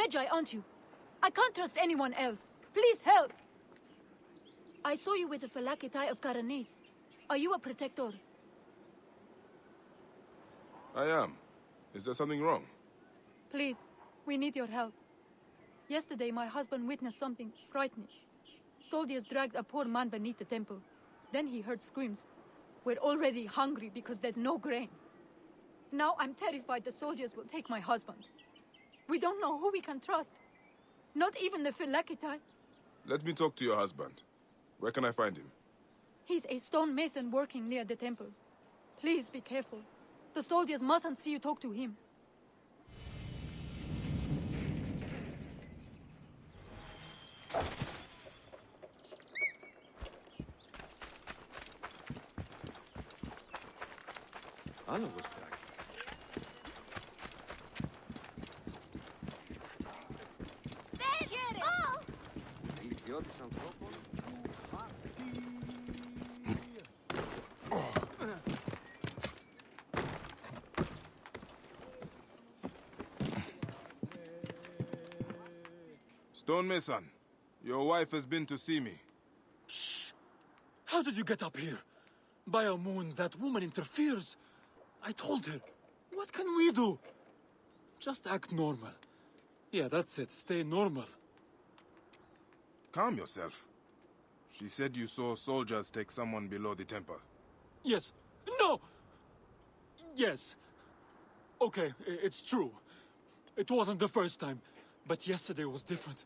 Magi, aren't you? I can't trust anyone else. Please help! I saw you with the Phylakitai of Karanis. Are you a protector? I am. Is there something wrong? Please, we need your help. Yesterday, my husband witnessed something frightening. Soldiers dragged a poor man beneath the temple. Then he heard screams. We're already hungry because there's no grain. Now I'm terrified the soldiers will take my husband. We don't know who we can trust. Not even the Phylakitai. Let me talk to your husband. Where can I find him? He's a stonemason working near the temple. Please be careful. The soldiers mustn't see you talk to him. Hallo, Ursprung. Ηλικιώτης ανθρώπων του χάρτη. Stonemason, your wife has been to see me. Shh! How did you get up here? By a moon, that woman interferes. I told her. What can we do? Just act normal. Yeah, that's it. Stay normal. Calm yourself. She said you saw soldiers take someone below the temple. Yes. No! Yes. Okay, it's true. It wasn't the first time. But yesterday was different.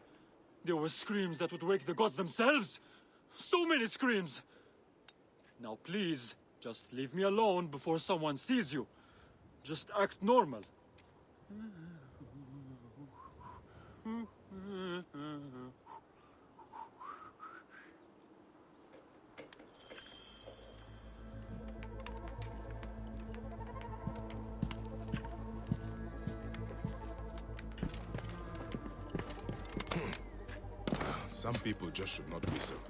There were screams that would wake the gods themselves. So many screams. Now please, just leave me alone before someone sees you. Just act normal. Some people just should not whistle.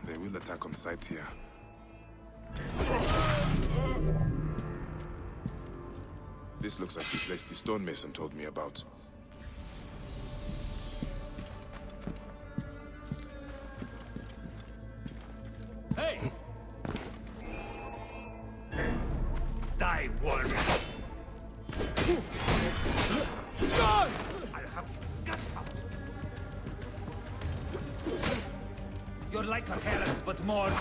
They will attack on sight here. This looks like the place the stonemason told me about. Hey! Die, warrior! I'll have guts out! You're like a Heron, but more...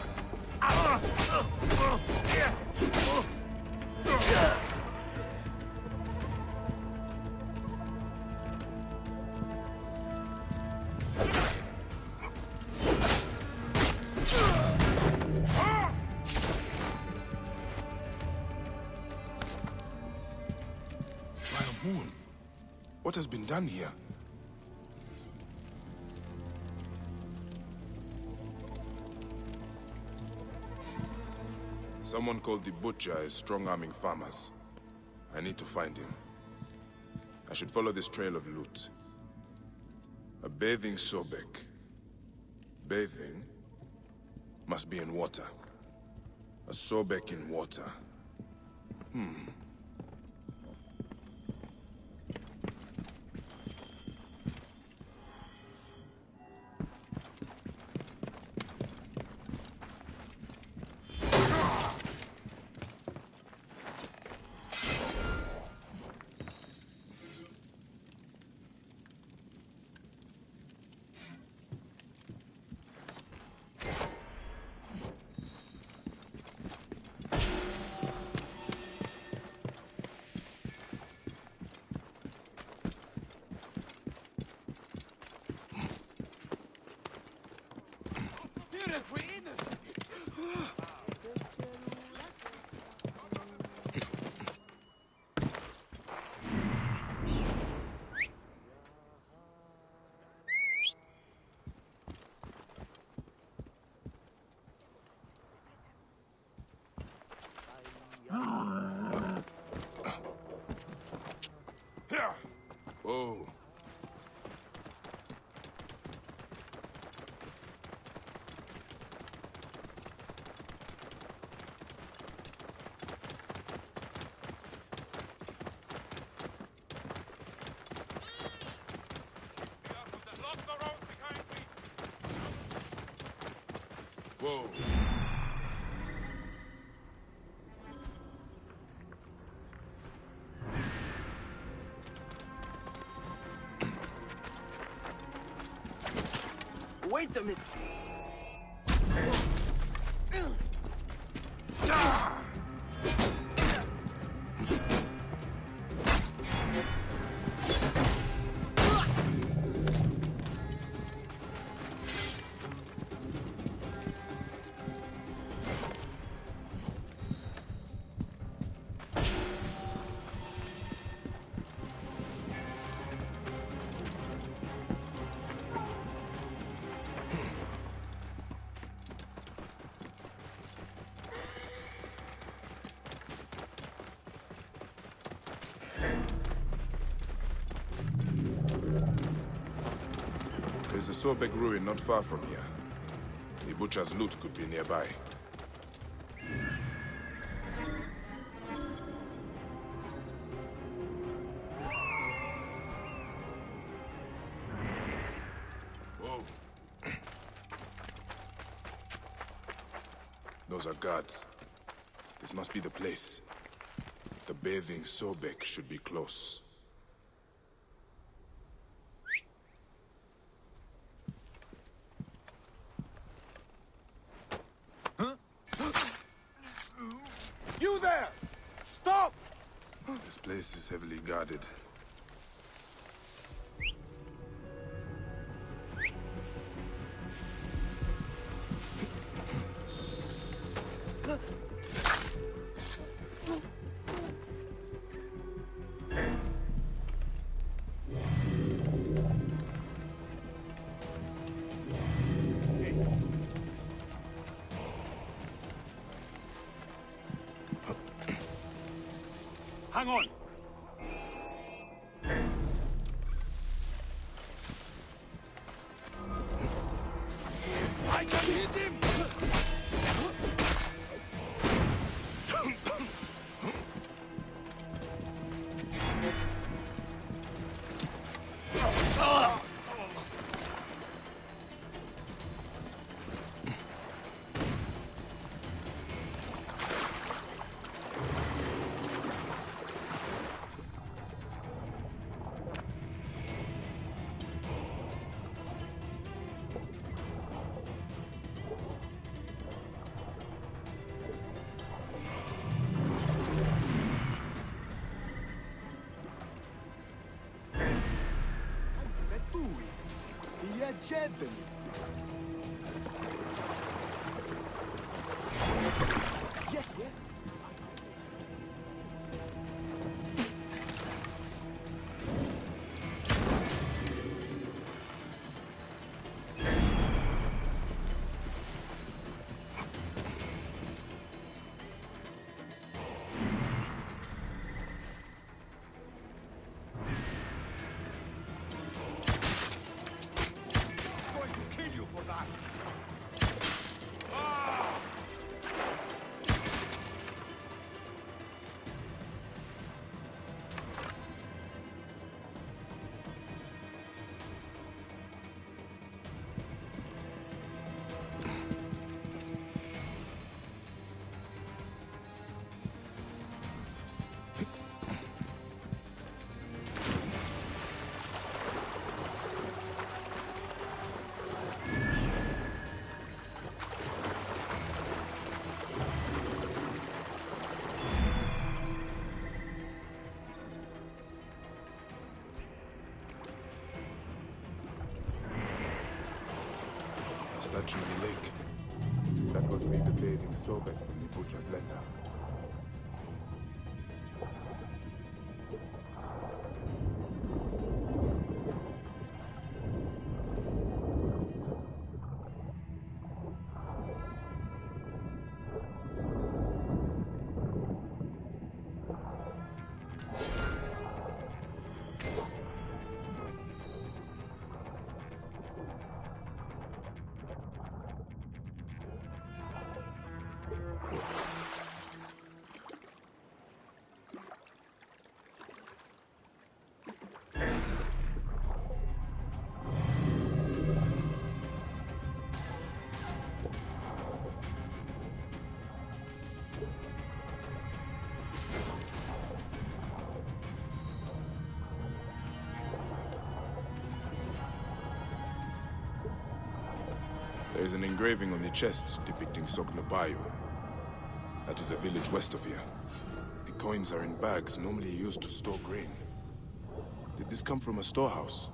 Moon, what has been done here? Someone called the Butcher is strong-arming farmers. I need to find him. I should follow this trail of loot. A bathing Sobek. Bathing must be in water. A Sobek in water. Whoa. Wait a minute. There's a Sobek ruin not far from here. The butcher's loot could be nearby. Whoa. Those are guards. This must be the place. The bathing Sobek should be close. You there! Stop! This place is heavily guarded. Hang on! I can hit him! Gently. Yeah. Statue in the lake. That must be the bathing Sobek from the butcher's letter. There's an engraving on the chest depicting Soknopayo. That is a village west of here. The coins are in bags normally used to store grain. Did this come from a storehouse?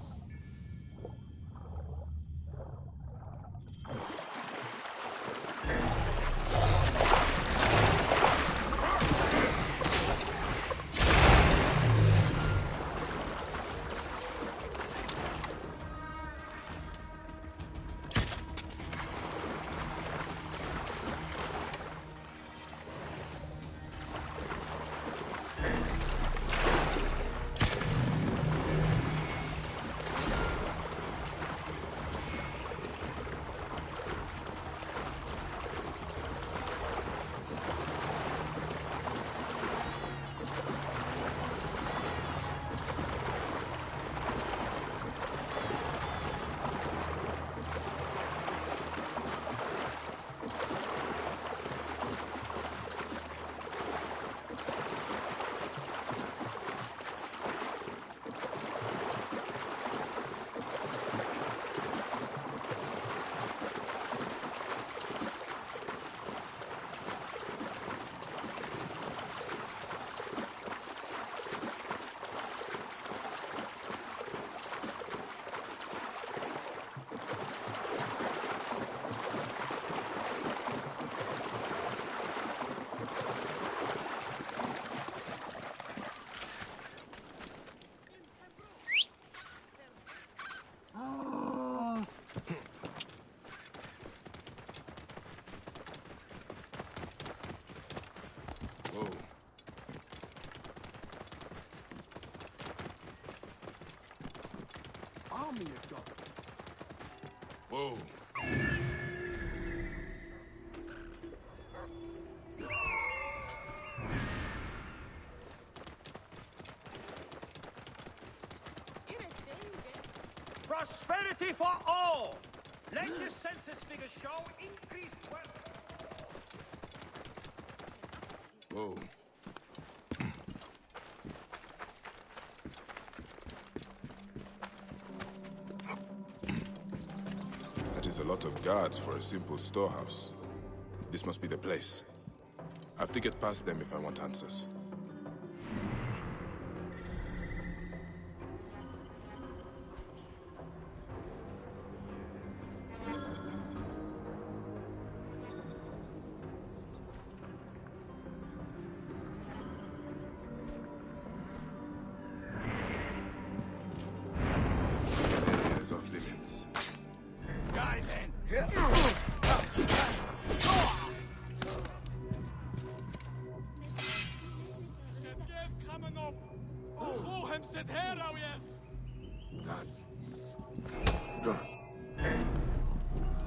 Whoa. Army of God. Whoa. Prosperity for all! Latest census figures show increased wealth. Whoa. That is a lot of guards for a simple storehouse. This must be the place. I have to get past them if I want answers. Off limits. Die then.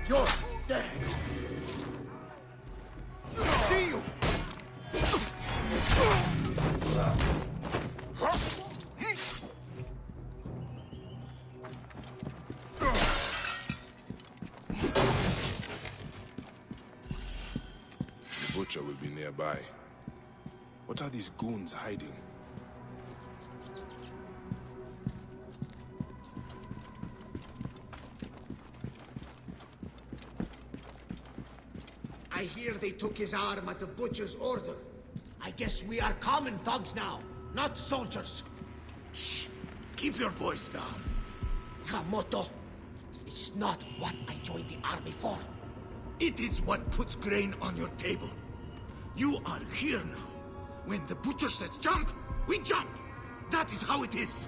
You're dead. See you. The butcher will be nearby. What are these goons hiding? I hear they took his arm at the butcher's order. I guess we are common thugs now, not soldiers. Shh! Keep your voice down. Kamoto, this is not what I joined the army for. It is what puts grain on your table. You are here now. When the butcher says jump, we jump. That is how it is.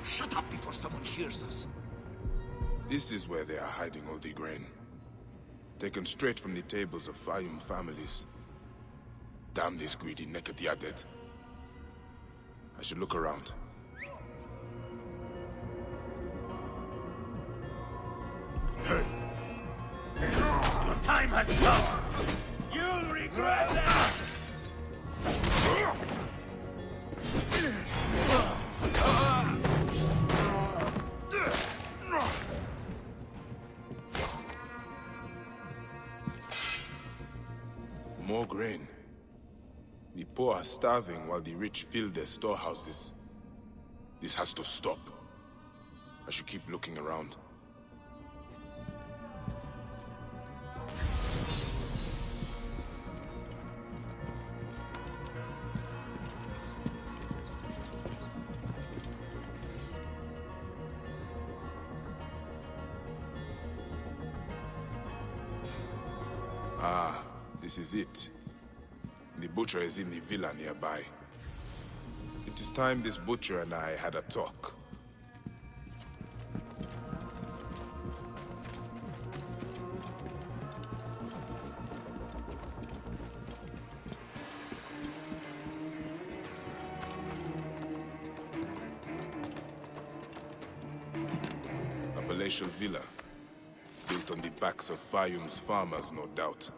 Shut up before someone hears us. This is where they are hiding all the grain. Taken straight from the tables of Fayum families. Damn this greedy naked Yadet. I should look around. Your time has come! You'll regret that! More grain. The poor are starving while the rich fill their storehouses. This has to stop. I should keep looking around. Ah, this is it. The butcher is in the villa nearby. It is time this butcher and I had a talk. A palatial villa, built on the backs of Fayum's farmers, no doubt.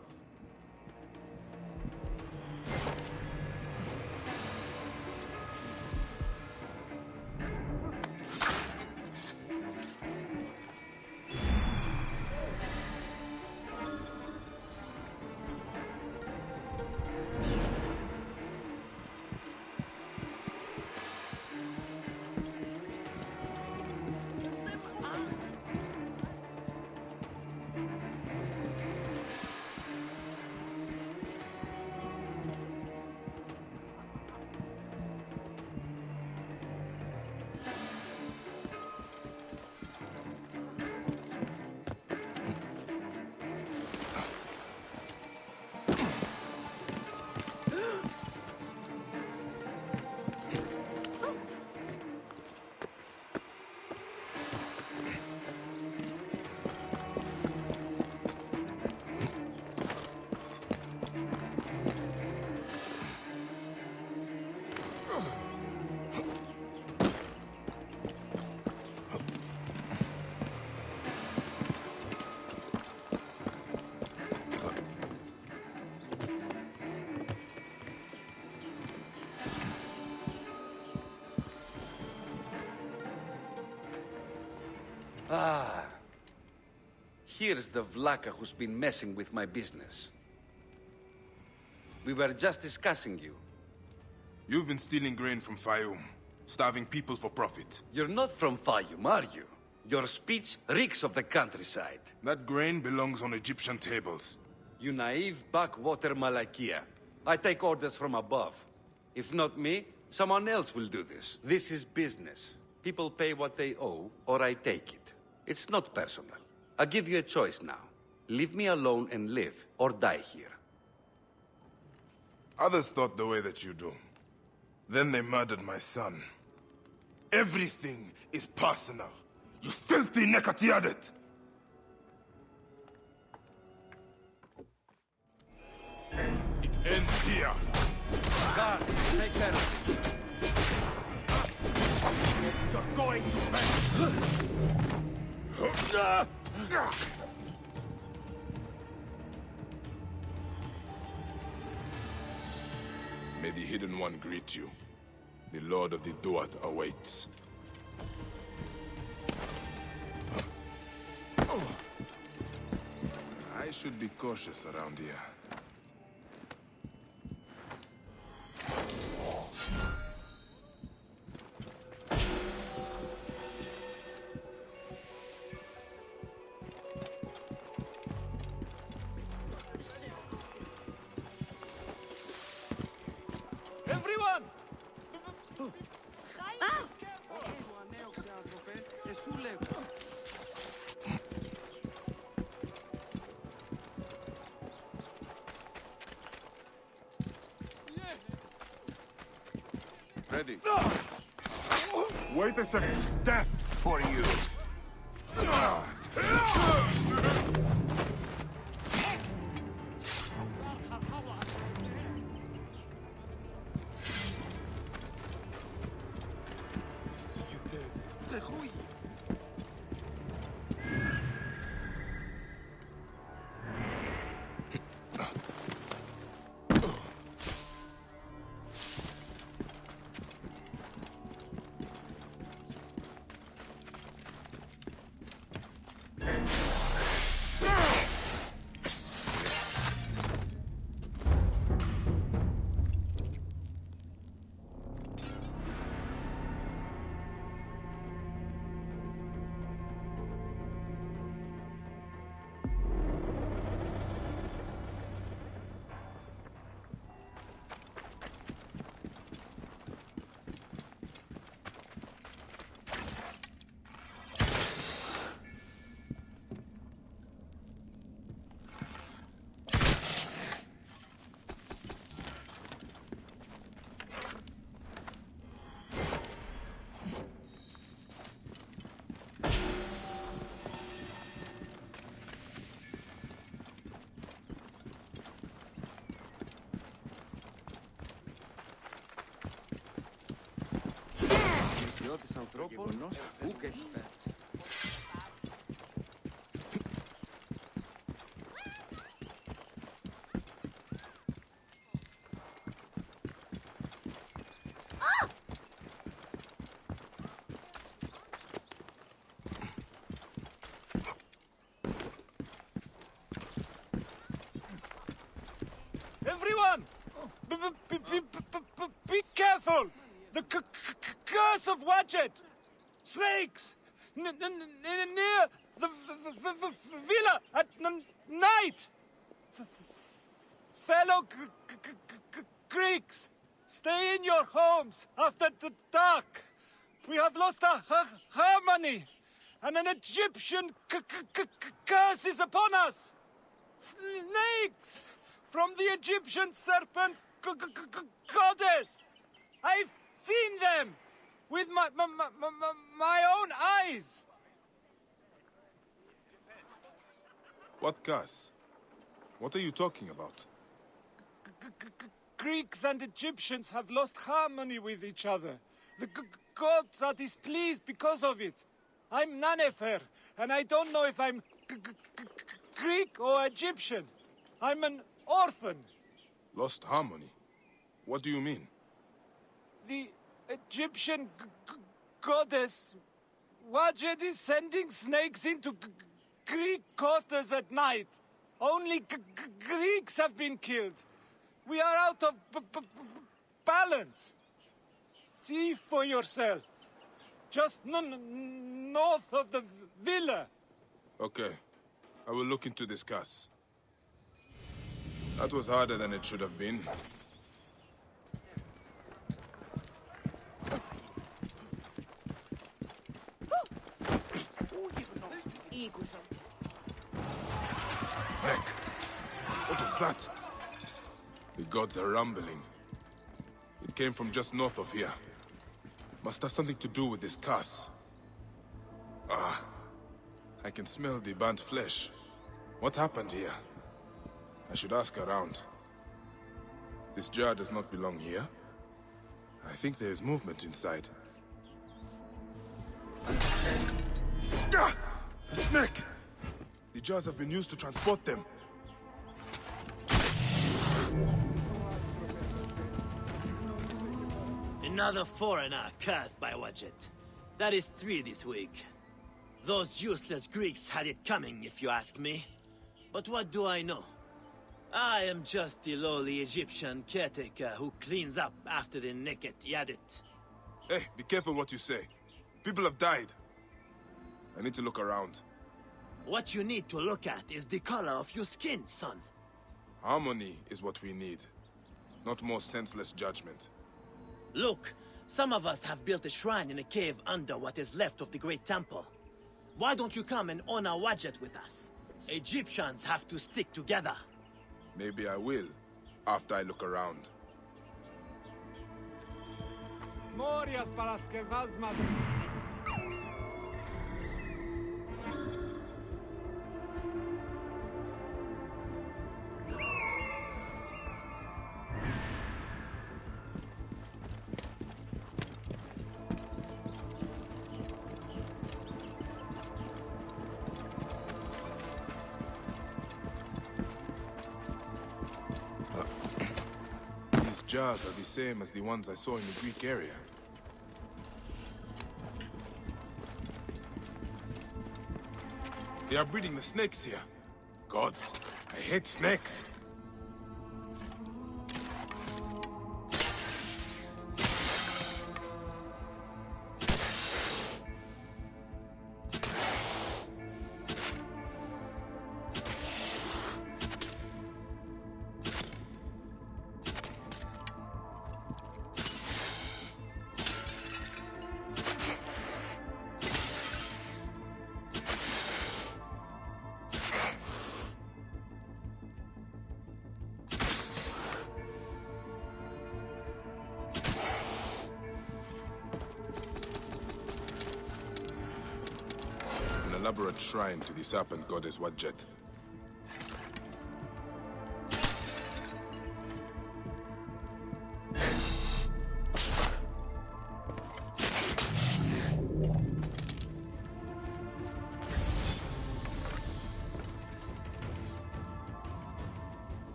Ah. Here's the Vlaka who's been messing with my business. We were just discussing you. You've been stealing grain from Fayum, starving people for profit. You're not from Fayum, are you? Your speech reeks of the countryside. That grain belongs on Egyptian tables. You naive backwater Malakia. I take orders from above. If not me, someone else will do this. This is business. People pay what they owe, or I take it. It's not personal. I give you a choice now. Leave me alone and live, or die here. Others thought the way that you do. Then they murdered my son. Everything is personal. You filthy Nekatiadet! It ends here. Guard, take care of it. You're going to May the Hidden One greet you. The Lord of the Duat awaits. I should be cautious around here. Everyone! Ready. Wait a second. Death for you. στρατιώτης ανθρώπων, ούκ έχει πέρα. Everyone! Be careful! The curse of Wadjet! Snakes! Near the villa at night! Fellow Greeks, stay in your homes after the dark. We have lost our harmony, and an Egyptian curse is upon us. Snakes! From the Egyptian serpent goddess! I've seen them with my own eyes! What curse? What are you talking about? Greeks and Egyptians have lost harmony with each other. The gods are displeased because of it. I'm Nanefer, and I don't know if I'm Greek or Egyptian. I'm an orphan. Lost harmony? What do you mean? The Egyptian goddess Wadjet is sending snakes into Greek quarters at night. Only Greeks have been killed. We are out of balance. See for yourself. Just north of the villa. Okay. I will look into this curse. That was harder than it should have been. Neck! What is that? The gods are rumbling. It came from just north of here. Must have something to do with this curse. Ah, I can smell the burnt flesh. What happened here? I should ask around. This jar does not belong here. I think there is movement inside. Ah! A snake! The jars have been used to transport them. Another foreigner cursed by Wadjet. That is 3 this week. Those useless Greeks had it coming, if you ask me. But what do I know? I am just the lowly Egyptian caretaker who cleans up after the naked Yadit. Hey, be careful what you say. People have died. I need to look around. What you need to look at is the color of your skin, son. Harmony is what we need, not more senseless judgment. Look, some of us have built a shrine in a cave under what is left of the great temple. Why don't you come and honor Wadjet with us? Egyptians have to stick together. Maybe I will, after I look around. Morias para skevazma. These jars are the same as the ones I saw in the Greek area. They are breeding the snakes here. Gods, I hate snakes. Elaborate shrine to the serpent goddess Wadjet.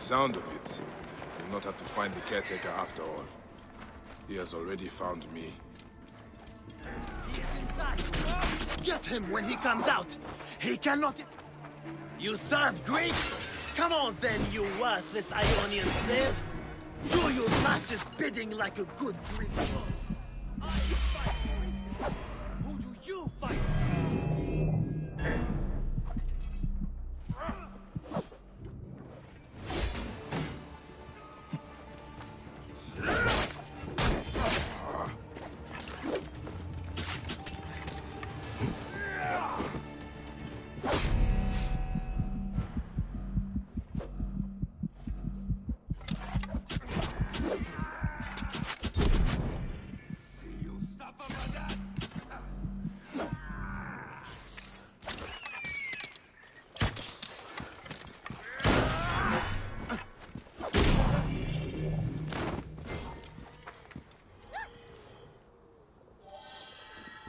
sound of it, we'll not have to find the caretaker after all. He has already found me. Get him when he comes out! He cannot... You serve Greeks? Come on then, you worthless Ionian slave! Do your master's bidding like a good Greek. I fight Greek. Who do you fight?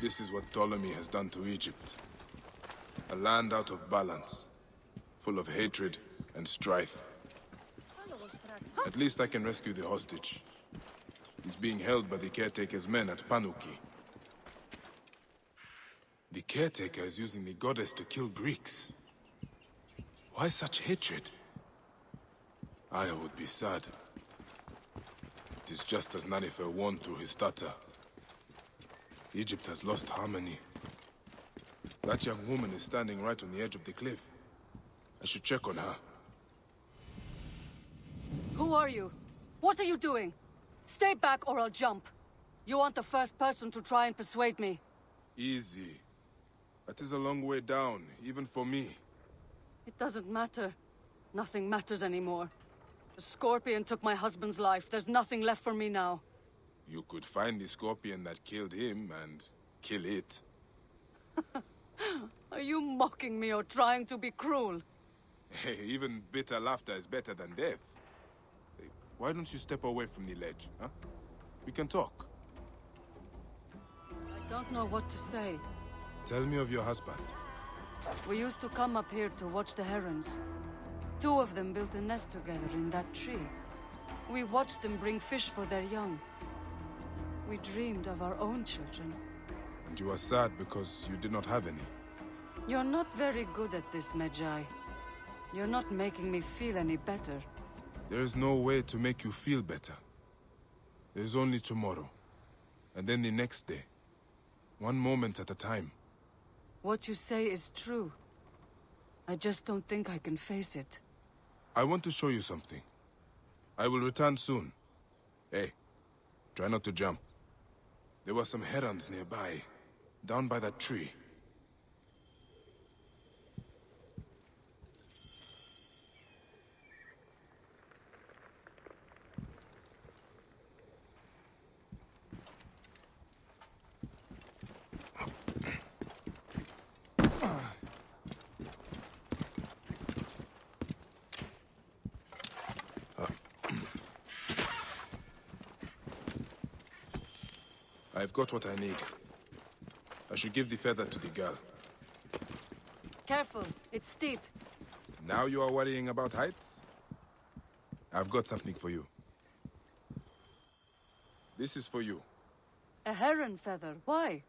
This is what Ptolemy has done to Egypt. A land out of balance, full of hatred and strife. At least I can rescue the hostage. He's being held by the caretaker's men at Panuki. The caretaker is using the goddess to kill Greeks. Why such hatred? I would be sad. It is just as Nanifer warned through his stutter. Egypt has lost harmony. That young woman is standing right on the edge of the cliff. I should check on her. Who are you? What are you doing? Stay back or I'll jump. You aren't the first person to try and persuade me. Easy. That is a long way down, even for me. It doesn't matter. Nothing matters anymore. The scorpion took my husband's life. There's nothing left for me now. You could find the scorpion that killed him and kill it. Are you mocking me or trying to be cruel? Hey, even bitter laughter is better than death. Hey, why don't you step away from the ledge, huh? We can talk. I don't know what to say. Tell me of your husband. We used to come up here to watch the herons. 2 of them built a nest together in that tree. We watched them bring fish for their young. We dreamed of our own children. And you are sad because you did not have any. You're not very good at this, Medjay. You're not making me feel any better. There is no way to make you feel better. There is only tomorrow. And then the next day. One moment at a time. What you say is true. I just don't think I can face it. I want to show you something. I will return soon. Hey, try not to jump. There were some herons nearby, down by that tree. I've got what I need. I should give the feather to the girl. Careful, it's steep. Now you are worrying about heights? I've got something for you. This is for you. A heron feather, why?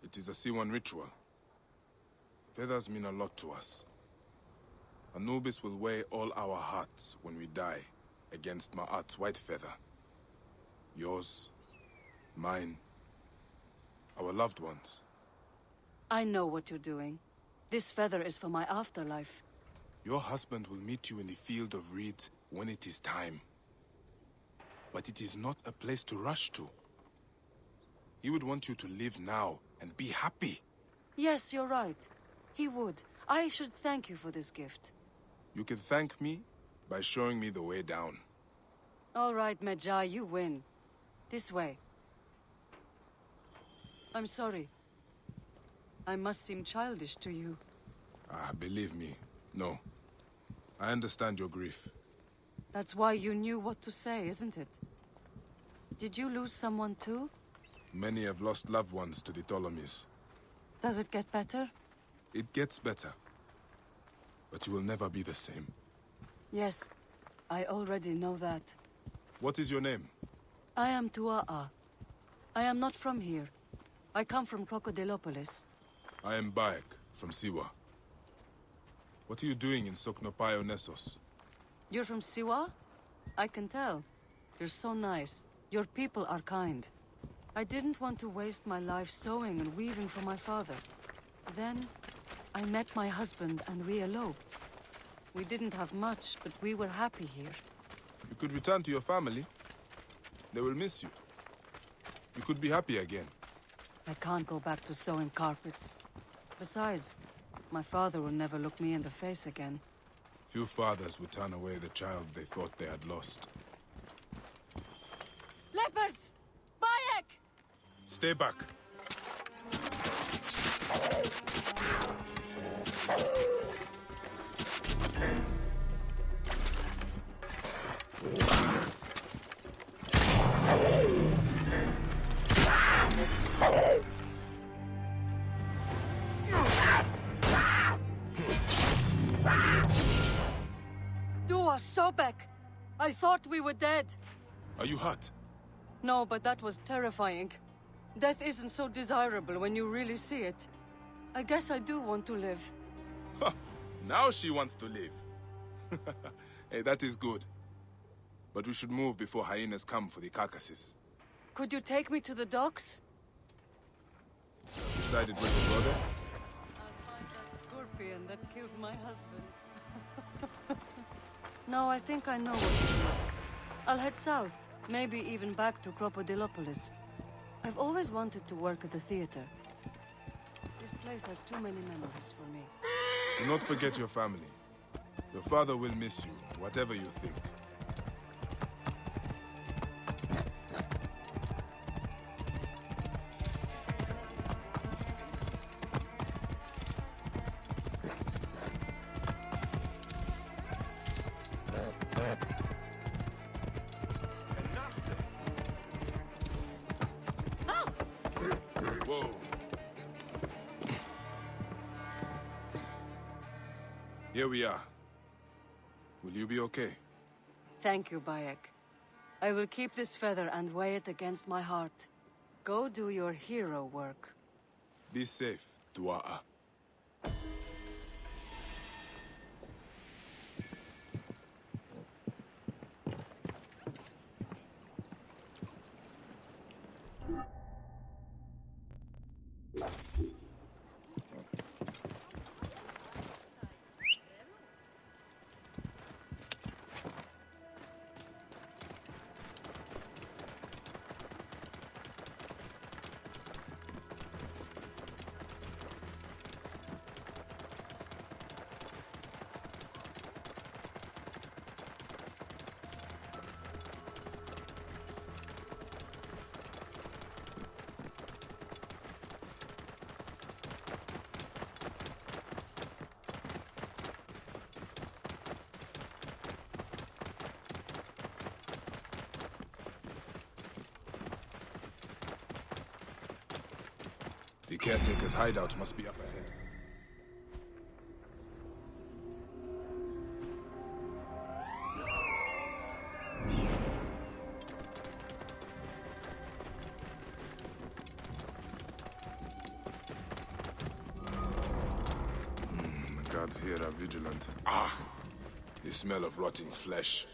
It is a C1 ritual. Feathers mean a lot to us. Anubis will weigh all our hearts when we die against Ma'at's white feather. Yours, mine, our loved ones. I know what you're doing. This feather is for my afterlife. Your husband will meet you in the field of reeds when it is time. But it is not a place to rush to. He would want you to live now and be happy. Yes, you're right. He would. I should thank you for this gift. You can thank me by showing me the way down. All right, Medjay, you win. This way. I'm sorry. I must seem childish to you. Believe me, no. I understand your grief. That's why you knew what to say, isn't it? Did you lose someone too? Many have lost loved ones to the Ptolemies. Does it get better? It gets better. But you will never be the same. Yes, I already know that. What is your name? I am Tua'a. I am not from here. I come from Crocodilopolis. I am Bayek, from Siwa. What are you doing in Soknopayo Nessos? You're from Siwa? I can tell. You're so nice. Your people are kind. I didn't want to waste my life sewing and weaving for my father. Then, I met my husband and we eloped. We didn't have much, but we were happy here. You could return to your family. They will miss you. You could be happy again. I can't go back to sewing carpets. Besides, my father will never look me in the face again. Few fathers would turn away the child they thought they had lost. Leopards! Bayek! Stay back. Dua Sobek! I thought we were dead. Are you hurt? No, but that was terrifying. Death isn't so desirable when you really see it. I guess I do want to live. Now she wants to live. Hey, that is good. But we should move before hyenas come for the carcasses. Could you take me to the docks? Decided with the brother? I'll find that scorpion that killed my husband. No, I think I know what to do. I'll head south, maybe even back to Crocodilopolis. I've always wanted to work at the theater. This place has too many memories for me. Do not forget your family. Your father will miss you, whatever you think. Whoa. Here we are. Will you be okay? Thank you, Bayek. I will keep this feather and weigh it against my heart. Go do your hero work. Be safe, Tua'a. The caretaker's hideout must be up ahead. The guards here are vigilant. Ah! The smell of rotting flesh.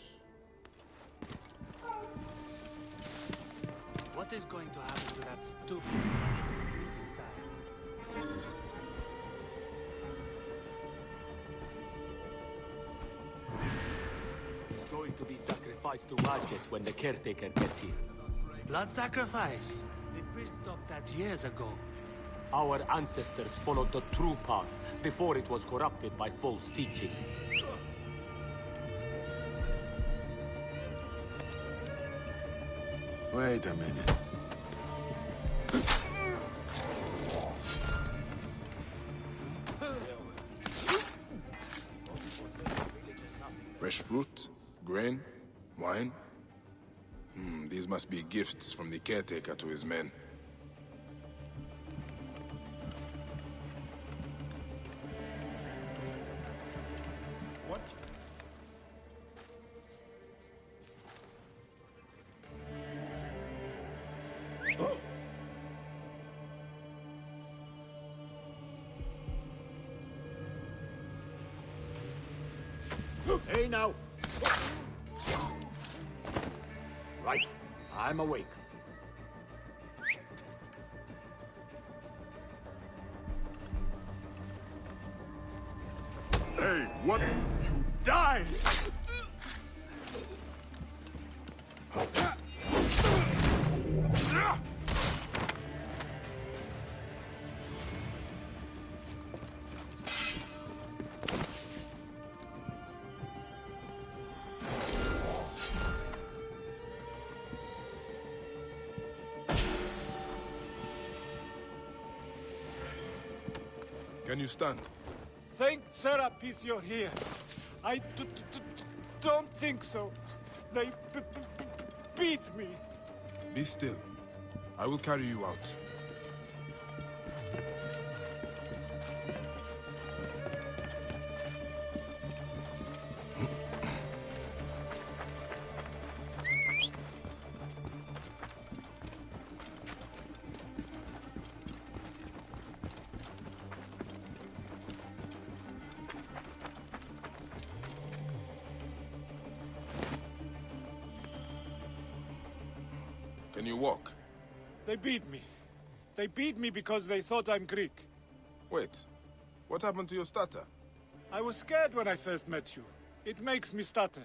What is going to happen to that stupid... He's going to be sacrificed to Wadjet when the caretaker gets here. Blood sacrifice? The priest stopped that years ago. Our ancestors followed the true path before it was corrupted by false teaching. Wait a minute. Fresh fruit, grain, wine. These must be gifts from the caretaker to his men. Hey now! Right, I'm awake. Hey, what? You die! Can you stand? Thank Serapis you're here. I don't think so. They beat me. Be still. I will carry you out. Can you walk? They beat me. They beat me because they thought I'm Greek. Wait. What happened to your stutter? I was scared when I first met you. It makes me stutter.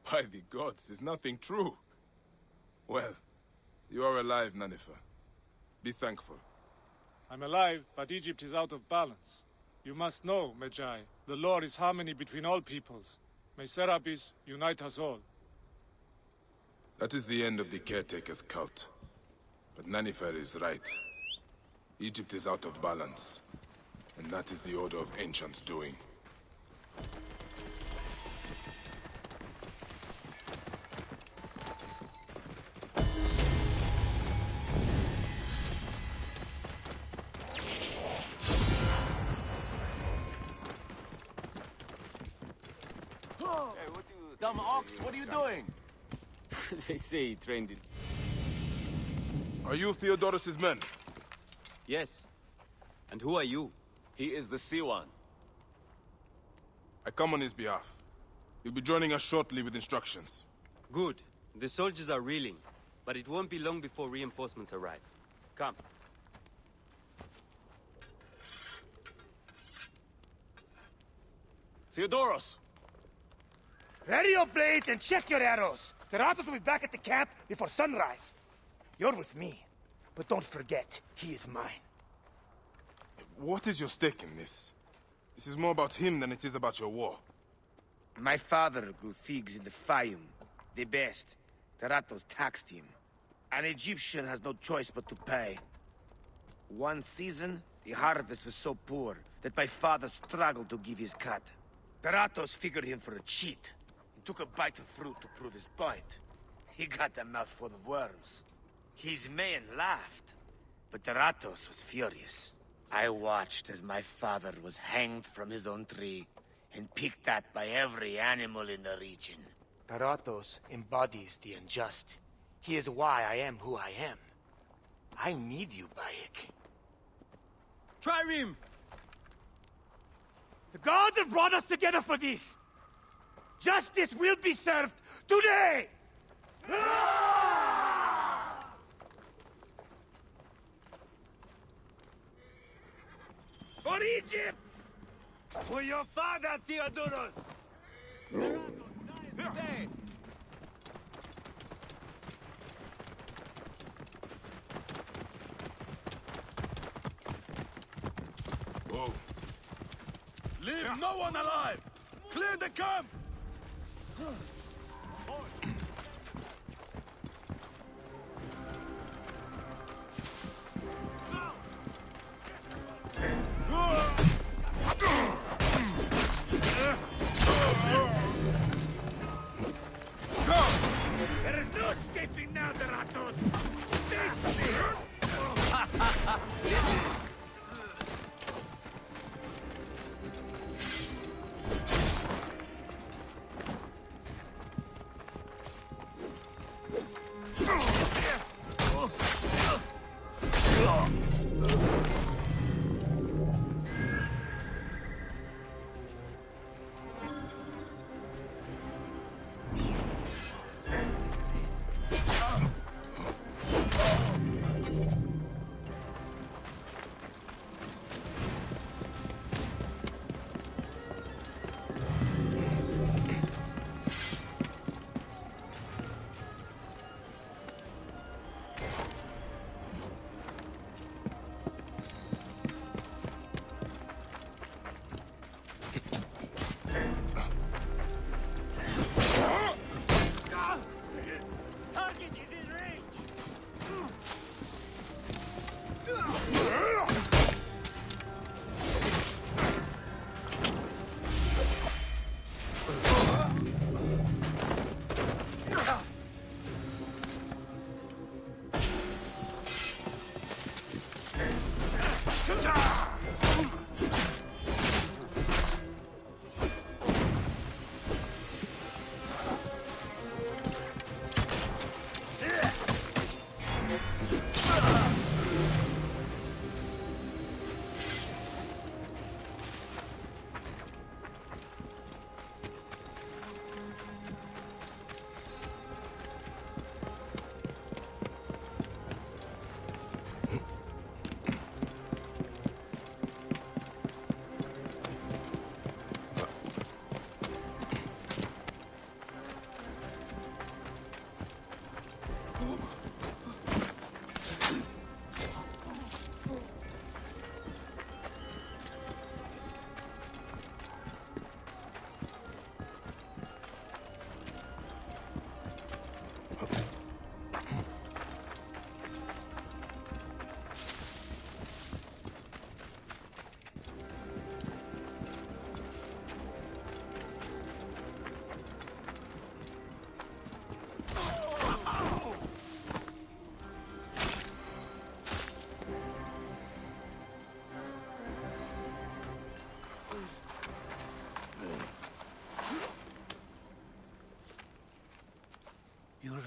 By the gods, is nothing true. Well, you are alive, Nanifer. Be thankful. I'm alive, but Egypt is out of balance. You must know, Magi, the Lord is harmony between all peoples. May Serapis unite us all. That is the end of the caretaker's cult. But Nanifer is right. Egypt is out of balance. And that is the Order of Ancients doing. Dumb ox, what are you doing? They say he trained it. Are you Theodorus's men? Yes. And who are you? He is the Siwan. I come on his behalf. You'll be joining us shortly with instructions. Good. The soldiers are reeling, but it won't be long before reinforcements arrive. Come. Theodoros! Ready your blades and check your arrows. The Ratos will be back at the camp before sunrise. You're with me, but don't forget, he is mine. What is your stake in this? This is more about him than it is about your war. My father grew figs in the Fayum, the best. The Ratos taxed him. An Egyptian has no choice but to pay. One season, the harvest was so poor that my father struggled to give his cut. The Ratos figured him for a cheat. Took a bite of fruit to prove his point. He got a mouthful of worms. His men laughed, but the Ratos was furious. I watched as my father was hanged from his own tree and picked at by every animal in the region. The Ratos embodies the unjust. He is why I am who I am. I need you, Bayek. Trireme! The gods have brought us together for this! Justice will be served today! For Egypt! For your father, Theodorus! Whoa. Leave no one alive! Clear the camp! There is no escaping now, the Ratos! Face me!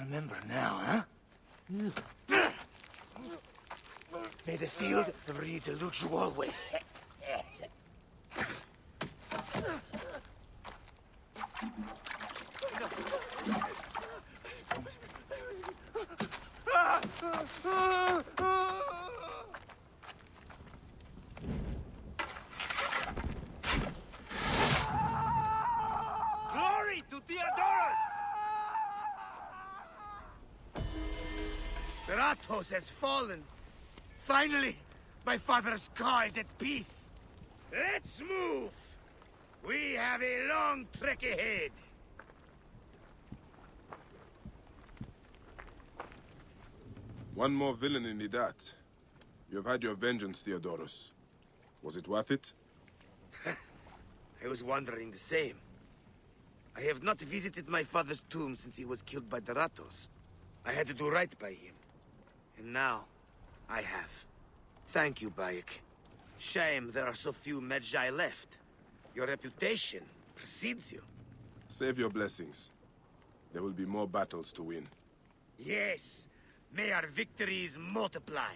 Remember now, huh? May the field ever need to loot you always. Glory to Theodorus! Stratos has fallen. Finally, my father's car is at peace. Let's move. We have a long trek ahead. One more villain in Idat. You have had your vengeance, Theodorus. Was it worth it? I was wondering the same. I have not visited my father's tomb since he was killed by the Ratos. I had to do right by him. And now, I have. Thank you, Bayek. Shame there are so few Medjay left. Your reputation precedes you. Save your blessings. There will be more battles to win. Yes. May our victories multiply.